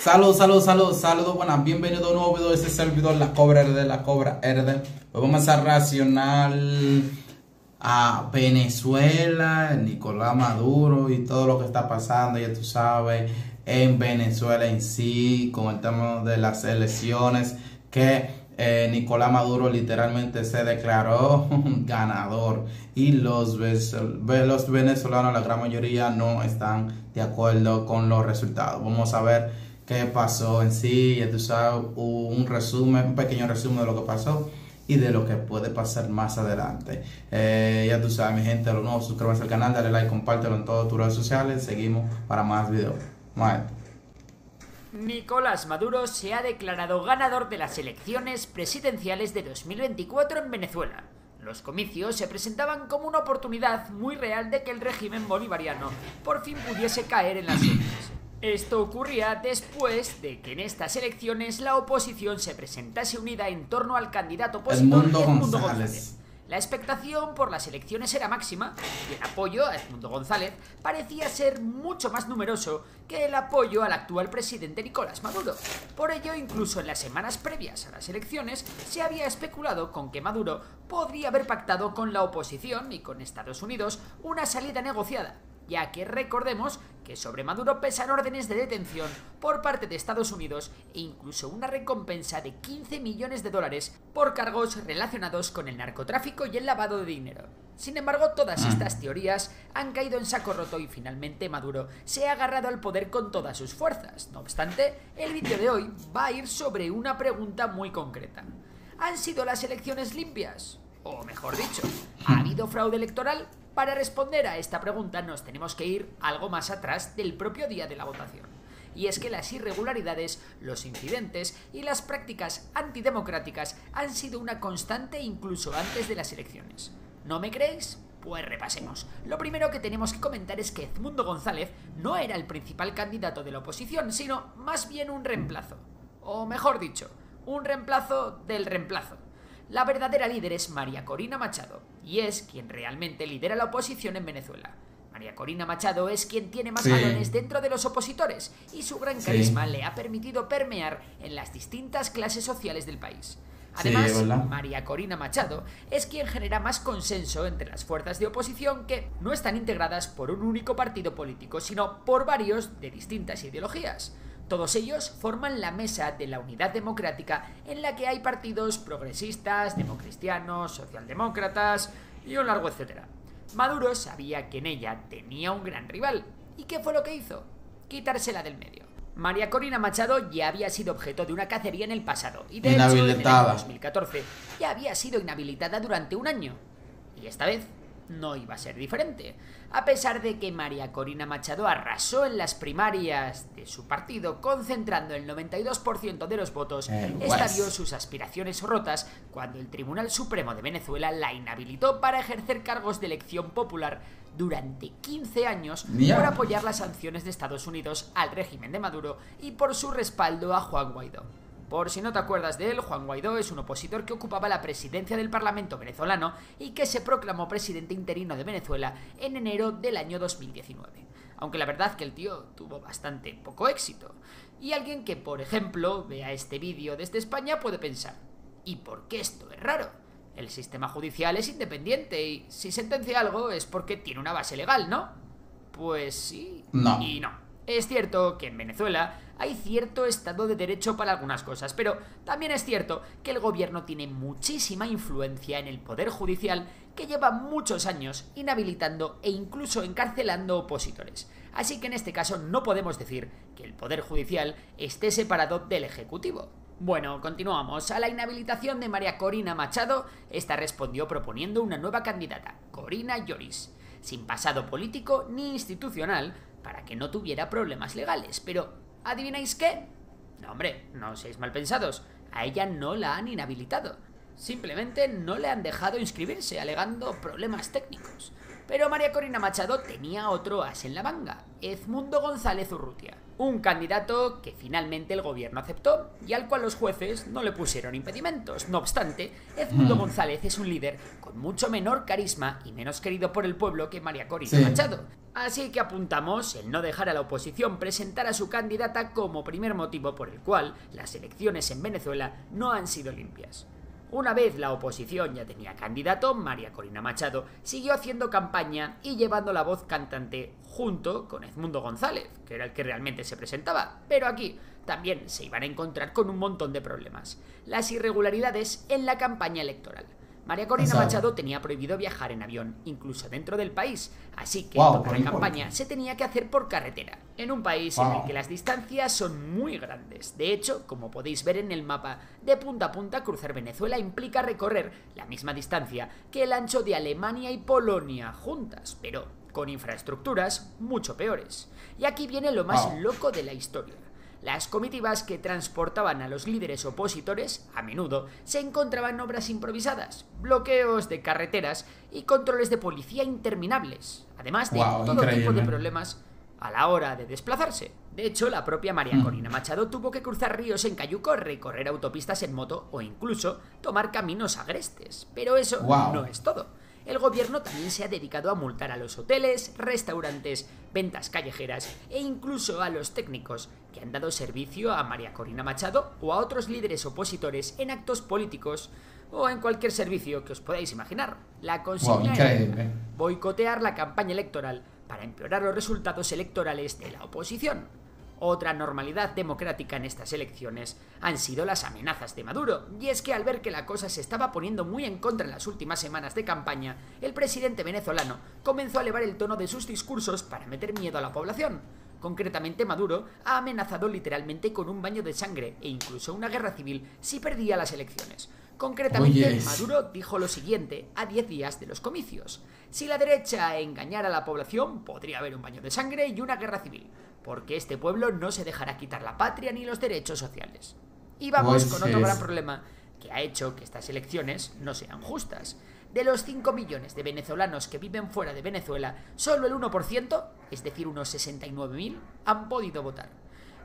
Saludos, buenas, bienvenido a un nuevo video de ese servidor, La Cobra RD. Hoy vamos a reaccionar a Venezuela, Nicolás Maduro y todo lo que está pasando, ya tú sabes, en Venezuela en sí, con el tema de las elecciones, que Nicolás Maduro literalmente se declaró ganador y los venezolanos, la gran mayoría, no están de acuerdo con los resultados. Vamos a ver qué pasó en sí, ya tú sabes, un pequeño resumen de lo que pasó y de lo que puede pasar más adelante. Ya tú sabes, mi gente, lo nuevo, suscríbete al canal, dale like, compártelo en todas tus redes sociales. Seguimos para más videos. Nicolás Maduro se ha declarado ganador de las elecciones presidenciales de 2024 en Venezuela. Los comicios se presentaban como una oportunidad muy real de que el régimen bolivariano por fin pudiese caer en las urnas. Esto ocurría después de que en estas elecciones la oposición se presentase unida en torno al candidato opositor Edmundo González. La expectación por las elecciones era máxima y el apoyo a Edmundo González parecía ser mucho más numeroso que el apoyo al actual presidente Nicolás Maduro. Por ello, incluso en las semanas previas a las elecciones, se había especulado con que Maduro podría haber pactado con la oposición y con Estados Unidos una salida negociada, ya que recordemos que sobre Maduro pesan órdenes de detención por parte de Estados Unidos e incluso una recompensa de 15 millones de dólares por cargos relacionados con el narcotráfico y el lavado de dinero. Sin embargo, todas estas teorías han caído en saco roto y finalmente Maduro se ha agarrado al poder con todas sus fuerzas. No obstante, el vídeo de hoy va a ir sobre una pregunta muy concreta. ¿Han sido las elecciones limpias? O mejor dicho, ¿ha habido fraude electoral? Para responder a esta pregunta nos tenemos que ir algo más atrás del propio día de la votación. Y es que las irregularidades, los incidentes y las prácticas antidemocráticas han sido una constante incluso antes de las elecciones. ¿No me creéis? Pues repasemos. Lo primero que tenemos que comentar es que Edmundo González no era el principal candidato de la oposición, sino más bien un reemplazo. O mejor dicho, un reemplazo del reemplazo. La verdadera líder es María Corina Machado, y es quien realmente lidera la oposición en Venezuela. María Corina Machado es quien tiene más galones dentro de los opositores, y su gran carisma le ha permitido permear en las distintas clases sociales del país. Además, María Corina Machado es quien genera más consenso entre las fuerzas de oposición que no están integradas por un único partido político, sino por varios de distintas ideologías. Todos ellos forman la mesa de la unidad democrática en la que hay partidos progresistas, democristianos, socialdemócratas y un largo etcétera. Maduro sabía que en ella tenía un gran rival. ¿Y qué fue lo que hizo? Quitársela del medio. María Corina Machado ya había sido objeto de una cacería en el pasado y de hecho en el año 2014 ya había sido inhabilitada durante un año. Y esta vez no iba a ser diferente. A pesar de que María Corina Machado arrasó en las primarias de su partido, concentrando el 92% de los votos, esta vio sus aspiraciones rotas cuando el Tribunal Supremo de Venezuela la inhabilitó para ejercer cargos de elección popular durante 15 años por apoyar las sanciones de Estados Unidos al régimen de Maduro y por su respaldo a Juan Guaidó. Por si no te acuerdas de él, Juan Guaidó es un opositor que ocupaba la presidencia del Parlamento venezolano y que se proclamó presidente interino de Venezuela en enero del año 2019. Aunque la verdad que el tío tuvo bastante poco éxito. Y alguien que, por ejemplo, vea este vídeo desde España puede pensar: ¿y por qué esto es raro? El sistema judicial es independiente y si sentencia algo es porque tiene una base legal, ¿no? Pues sí y no. Es cierto que en Venezuela hay cierto estado de derecho para algunas cosas, pero también es cierto que el gobierno tiene muchísima influencia en el poder judicial que lleva muchos años inhabilitando e incluso encarcelando opositores. Así que en este caso no podemos decir que el poder judicial esté separado del ejecutivo. Bueno, continuamos. A la inhabilitación de María Corina Machado, esta respondió proponiendo una nueva candidata, Corina Yoris, sin pasado político ni institucional, para que no tuviera problemas legales. Pero, ¿adivináis qué? No, hombre, no seáis mal pensados. A ella no la han inhabilitado. Simplemente no le han dejado inscribirse, alegando problemas técnicos. Pero María Corina Machado tenía otro as en la manga, Edmundo González Urrutia, un candidato que finalmente el gobierno aceptó y al cual los jueces no le pusieron impedimentos. No obstante, Edmundo González es un líder con mucho menor carisma y menos querido por el pueblo que María Corina Machado. Así que apuntamos el no dejar a la oposición presentar a su candidata como primer motivo por el cual las elecciones en Venezuela no han sido limpias. Una vez la oposición ya tenía candidato, María Corina Machado siguió haciendo campaña y llevando la voz cantante junto con Edmundo González, que era el que realmente se presentaba. Pero aquí también se iban a encontrar con un montón de problemas. Las irregularidades en la campaña electoral. María Corina Machado tenía prohibido viajar en avión, incluso dentro del país, así que toda la campaña se tenía que hacer por carretera, en un país en el que las distancias son muy grandes. De hecho, como podéis ver en el mapa, de punta a punta cruzar Venezuela implica recorrer la misma distancia que el ancho de Alemania y Polonia juntas, pero con infraestructuras mucho peores. Y aquí viene lo más loco de la historia. Las comitivas que transportaban a los líderes opositores, a menudo, se encontraban en obras improvisadas, bloqueos de carreteras y controles de policía interminables, además de todo tipo de problemas a la hora de desplazarse. De hecho, la propia María Corina Machado tuvo que cruzar ríos en cayuco, recorrer autopistas en moto o incluso tomar caminos agrestes. Pero eso no es todo. El gobierno también se ha dedicado a multar a los hoteles, restaurantes, ventas callejeras e incluso a los técnicos que han dado servicio a María Corina Machado o a otros líderes opositores en actos políticos o en cualquier servicio que os podáis imaginar. La consigna era boicotear la campaña electoral para empeorar los resultados electorales de la oposición. Otra normalidad democrática en estas elecciones han sido las amenazas de Maduro, y es que al ver que la cosa se estaba poniendo muy en contra en las últimas semanas de campaña, el presidente venezolano comenzó a elevar el tono de sus discursos para meter miedo a la población. Concretamente, Maduro ha amenazado literalmente con un baño de sangre e incluso una guerra civil si perdía las elecciones. Concretamente, Maduro dijo lo siguiente a 10 días de los comicios: si la derecha engañara a la población, podría haber un baño de sangre y una guerra civil, porque este pueblo no se dejará quitar la patria ni los derechos sociales. Y vamos con otro gran problema que ha hecho que estas elecciones no sean justas. De los 5 millones de venezolanos que viven fuera de Venezuela, solo el 1%, es decir, unos 69.000, han podido votar.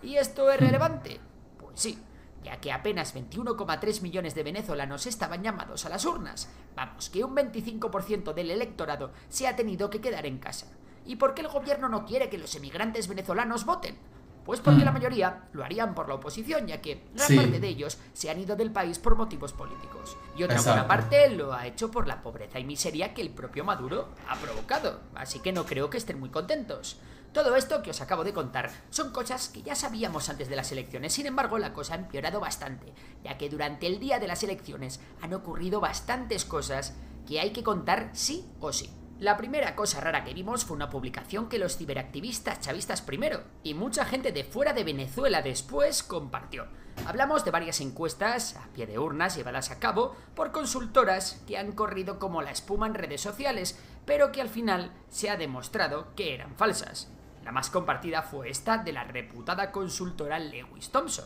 ¿Y esto es relevante? Pues sí, ya que apenas 21,3 millones de venezolanos estaban llamados a las urnas. Vamos, que un 25% del electorado se ha tenido que quedar en casa. ¿Y por qué el gobierno no quiere que los emigrantes venezolanos voten? Pues porque la mayoría lo harían por la oposición, ya que gran parte de ellos se han ido del país por motivos políticos. Y otra buena parte lo ha hecho por la pobreza y miseria que el propio Maduro ha provocado. Así que no creo que estén muy contentos. Todo esto que os acabo de contar son cosas que ya sabíamos antes de las elecciones. Sin embargo, la cosa ha empeorado bastante, ya que durante el día de las elecciones han ocurrido bastantes cosas que hay que contar sí o sí. La primera cosa rara que vimos fue una publicación que los ciberactivistas chavistas primero y mucha gente de fuera de Venezuela después compartió. Hablamos de varias encuestas a pie de urnas llevadas a cabo por consultoras que han corrido como la espuma en redes sociales, pero que al final se ha demostrado que eran falsas. La más compartida fue esta de la reputada consultora Lewis Thompson.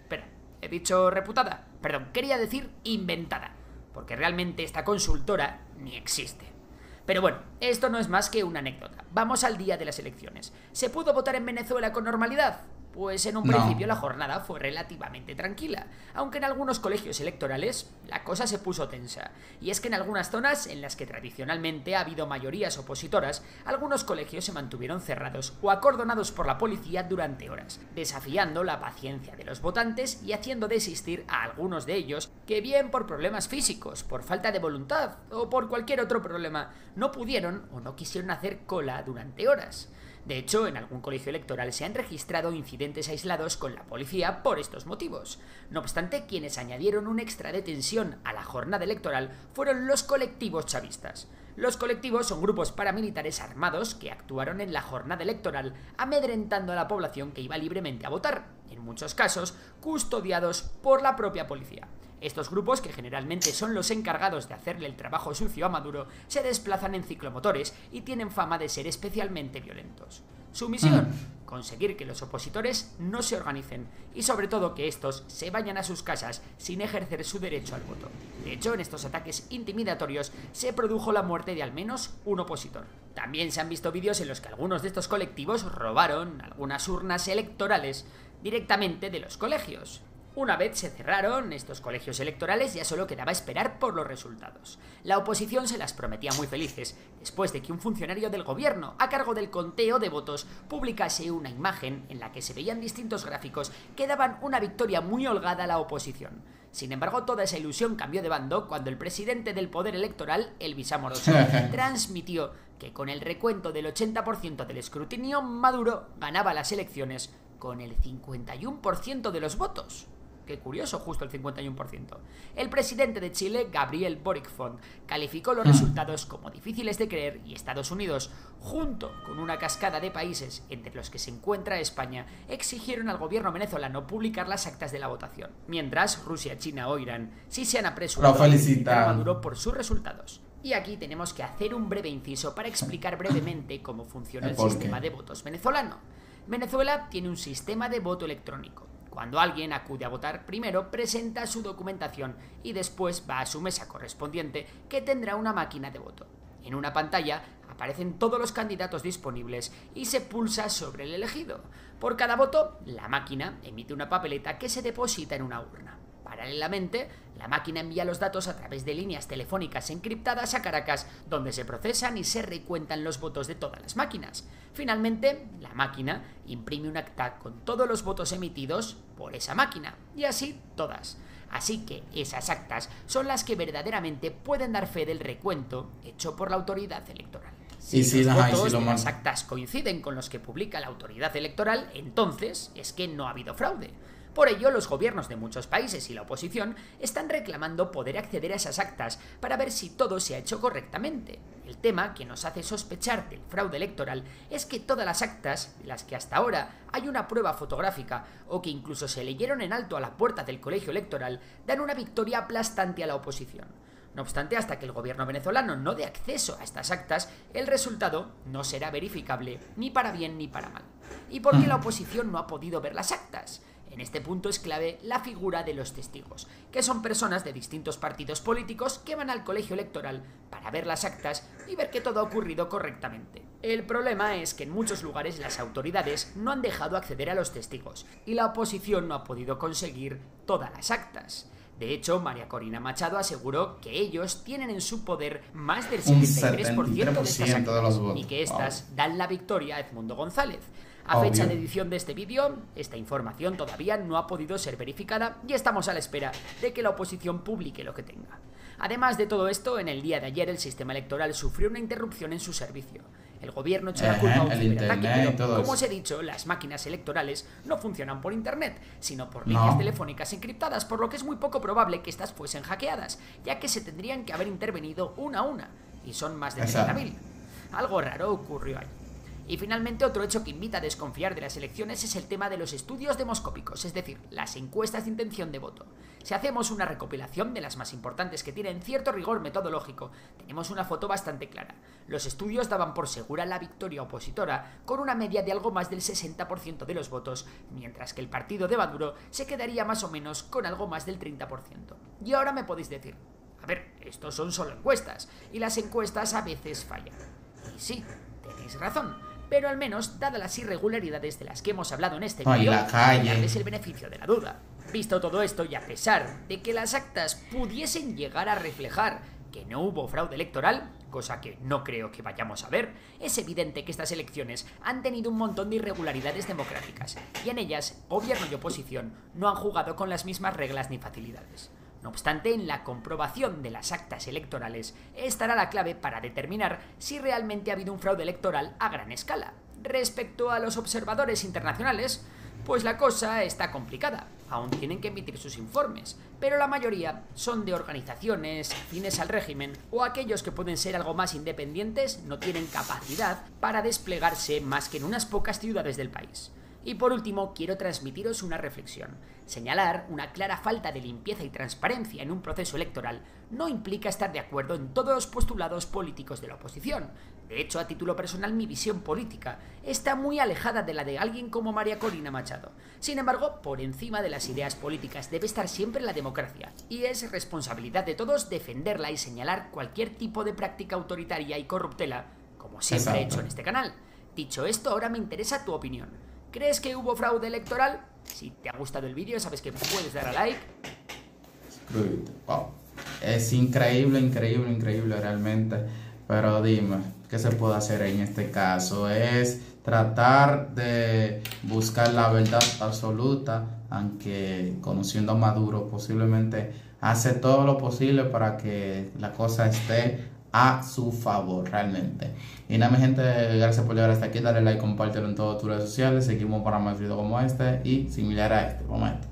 Espera, ¿he dicho reputada? Perdón, quería decir inventada, porque realmente esta consultora ni existe. Pero bueno, esto no es más que una anécdota. Vamos al día de las elecciones. ¿Se pudo votar en Venezuela con normalidad? Pues en un principio la jornada fue relativamente tranquila, aunque en algunos colegios electorales la cosa se puso tensa. Y es que en algunas zonas en las que tradicionalmente ha habido mayorías opositoras, algunos colegios se mantuvieron cerrados o acordonados por la policía durante horas, desafiando la paciencia de los votantes y haciendo desistir a algunos de ellos que, bien por problemas físicos, por falta de voluntad o por cualquier otro problema, no pudieron o no quisieron hacer cola durante horas. De hecho, en algún colegio electoral se han registrado incidentes aislados con la policía por estos motivos. No obstante, quienes añadieron un extra de tensión a la jornada electoral fueron los colectivos chavistas. Los colectivos son grupos paramilitares armados que actuaron en la jornada electoral amedrentando a la población que iba libremente a votar, en muchos casos custodiados por la propia policía. Estos grupos, que generalmente son los encargados de hacerle el trabajo sucio a Maduro, se desplazan en ciclomotores y tienen fama de ser especialmente violentos. Su misión: conseguir que los opositores no se organicen y sobre todo que estos se vayan a sus casas sin ejercer su derecho al voto. De hecho, en estos ataques intimidatorios se produjo la muerte de al menos un opositor. También se han visto vídeos en los que algunos de estos colectivos robaron algunas urnas electorales directamente de los colegios. Una vez se cerraron estos colegios electorales, ya solo quedaba esperar por los resultados. La oposición se las prometía muy felices, después de que un funcionario del gobierno, a cargo del conteo de votos, publicase una imagen en la que se veían distintos gráficos que daban una victoria muy holgada a la oposición. Sin embargo, toda esa ilusión cambió de bando cuando el presidente del Poder Electoral, Elvis Amoroso, transmitió que con el recuento del 80% del escrutinio, Maduro ganaba las elecciones con el 51% de los votos. Qué curioso, justo el 51%. El presidente de Chile, Gabriel Boric Font, calificó los resultados como difíciles de creer y Estados Unidos, junto con una cascada de países, entre los que se encuentra España, exigieron al gobierno venezolano publicar las actas de la votación. Mientras, Rusia, China o Irán sí se han apresurado a felicitar a Maduro por sus resultados. Y aquí tenemos que hacer un breve inciso para explicar brevemente cómo funciona el sistema de votos venezolano. Venezuela tiene un sistema de voto electrónico. Cuando alguien acude a votar, primero presenta su documentación y después va a su mesa correspondiente, que tendrá una máquina de voto. En una pantalla aparecen todos los candidatos disponibles y se pulsa sobre el elegido. Por cada voto, la máquina emite una papeleta que se deposita en una urna. Paralelamente, la máquina envía los datos a través de líneas telefónicas encriptadas a Caracas, donde se procesan y se recuentan los votos de todas las máquinas. Finalmente, la máquina imprime un acta con todos los votos emitidos por esa máquina, y así todas. Así que esas actas son las que verdaderamente pueden dar fe del recuento hecho por la autoridad electoral. Si los votos de las actas coinciden con los que publica la autoridad electoral, entonces es que no ha habido fraude. Por ello, los gobiernos de muchos países y la oposición están reclamando poder acceder a esas actas para ver si todo se ha hecho correctamente. El tema que nos hace sospechar del fraude electoral es que todas las actas, de las que hasta ahora hay una prueba fotográfica o que incluso se leyeron en alto a la puerta del colegio electoral, dan una victoria aplastante a la oposición. No obstante, hasta que el gobierno venezolano no dé acceso a estas actas, el resultado no será verificable ni para bien ni para mal. ¿Y por qué la oposición no ha podido ver las actas? En este punto es clave la figura de los testigos, que son personas de distintos partidos políticos que van al colegio electoral para ver las actas y ver que todo ha ocurrido correctamente. El problema es que en muchos lugares las autoridades no han dejado acceder a los testigos y la oposición no ha podido conseguir todas las actas. De hecho, María Corina Machado aseguró que ellos tienen en su poder más del 73% de estas actas y que estas dan la victoria a Edmundo González. A fecha de edición de este vídeo, esta información todavía no ha podido ser verificada y estamos a la espera de que la oposición publique lo que tenga. Además de todo esto, en el día de ayer el sistema electoral sufrió una interrupción en su servicio. El gobierno echó la culpa a un ciberataque, pero como os he dicho, las máquinas electorales no funcionan por internet, sino por líneas telefónicas encriptadas, por lo que es muy poco probable que estas fuesen hackeadas, ya que se tendrían que haber intervenido una a una, y son más de 30.000. Algo raro ocurrió allí. Y finalmente, otro hecho que invita a desconfiar de las elecciones es el tema de los estudios demoscópicos, es decir, las encuestas de intención de voto. Si hacemos una recopilación de las más importantes que tienen cierto rigor metodológico, tenemos una foto bastante clara. Los estudios daban por segura la victoria opositora, con una media de algo más del 60% de los votos, mientras que el partido de Maduro se quedaría más o menos con algo más del 30%. Y ahora me podéis decir, a ver, estos son solo encuestas, y las encuestas a veces fallan. Y sí, tenéis razón. Pero al menos, dadas las irregularidades de las que hemos hablado en este vídeo, darles el beneficio de la duda. Visto todo esto y a pesar de que las actas pudiesen llegar a reflejar que no hubo fraude electoral, cosa que no creo que vayamos a ver, es evidente que estas elecciones han tenido un montón de irregularidades democráticas, y en ellas, gobierno y oposición no han jugado con las mismas reglas ni facilidades. No obstante, en la comprobación de las actas electorales estará la clave para determinar si realmente ha habido un fraude electoral a gran escala. Respecto a los observadores internacionales, pues la cosa está complicada. Aún tienen que emitir sus informes, pero la mayoría son de organizaciones afines al régimen o aquellos que pueden ser algo más independientes no tienen capacidad para desplegarse más que en unas pocas ciudades del país. Y por último, quiero transmitiros una reflexión. Señalar una clara falta de limpieza y transparencia en un proceso electoral no implica estar de acuerdo en todos los postulados políticos de la oposición. De hecho, a título personal, mi visión política está muy alejada de la de alguien como María Corina Machado. Sin embargo, por encima de las ideas políticas debe estar siempre la democracia, y es responsabilidad de todos defenderla y señalar cualquier tipo de práctica autoritaria y corruptela, como siempre he hecho en este canal. Dicho esto, ahora me interesa tu opinión. ¿Crees que hubo fraude electoral? Si te ha gustado el vídeo, sabes que puedes dar a like. Suscríbete. Wow. Es increíble realmente. Pero dime, ¿qué se puede hacer en este caso? Es tratar de buscar la verdad absoluta, aunque conociendo a Maduro posiblemente hace todo lo posible para que la cosa esté a su favor realmente. Y nada, mi gente, gracias por llegar hasta aquí. Dale like, compártelo en todas tus redes sociales. Seguimos para más videos como este y similar a este momento.